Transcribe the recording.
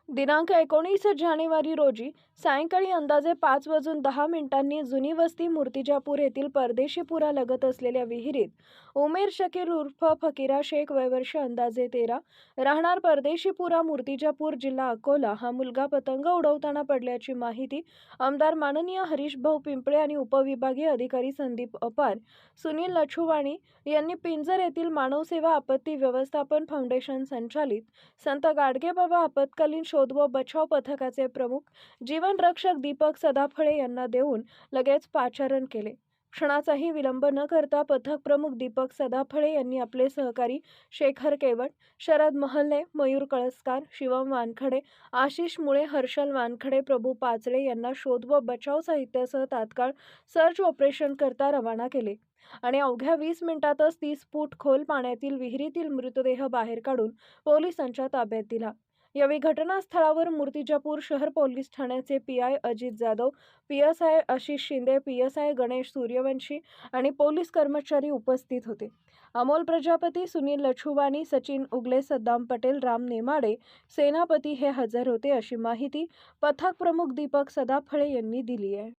दिनांक 19 जानेवारी रोजी सायंकाळी अंदाजे 5:10 जुनी वस्ती मूर्तिजापूर येथील परदेशीपुरा लगत असलेल्या विहिरीत उमेर शकीर उर्फ फकीरा शेख वय वर्ष अंदाजे 13 राहणार परदेशीपुरा मूर्तिजापूर जिल्हा अकोला हा मुलगा पतंग उडवताना पडल्याची माहिती आमदार माननीय हरीश भाऊ पिंपळे आणि उपविभागीय अधिकारी संदीप अपार सुनील लछुवाणी यांनी पिंजर येथील मानवसेवा आपत्ती व्यवस्थापन फाउंडेशन संचालित संत गाडगेबाबा आपत्कालीन शोध व बचाव पथकाचे प्रमुख जीवनरक्षक दीपक सदाफळे यांना देऊन लगेच पाचारण केले। क्षणाचाही विलंब न करता पथक प्रमुख दीपक सदाफळे यांनी आपले सहकारी शेखर केवट, शरद महल्ले, मयूर कळसकार, शिवम वानखडे, आशिष मुळे, हर्षल वानखडे, प्रभू पाचळे यांना शोध व बचाव साहित्यासह तात्काळ सर्च ऑपरेशन करता रवाना केले आणि अवघ्या 20 मिनिटातच 30 फूट खोल पाण्यातील विहिरीतील मृतदेह बाहेर काढून पोलिसांच्या ताब्यात दिला। यावेळी घटनास्थळावर मूर्तिजापूर शहर पोलीस ठाण्याचे PI Ajit Jadhav, PSI Ashish Shinde, PSI Ganesh Suryavanshi आणि पोलीस कर्मचारी उपस्थित होते। अमोल प्रजापती, सुनील लछुवाणी, सचिन उगले, सद्दाम पटेल, राम नेमाडे, सेनापती हे हजर होते अशी माहिती पथक प्रमुख दीपक सदाफळे यांनी दिली आहे।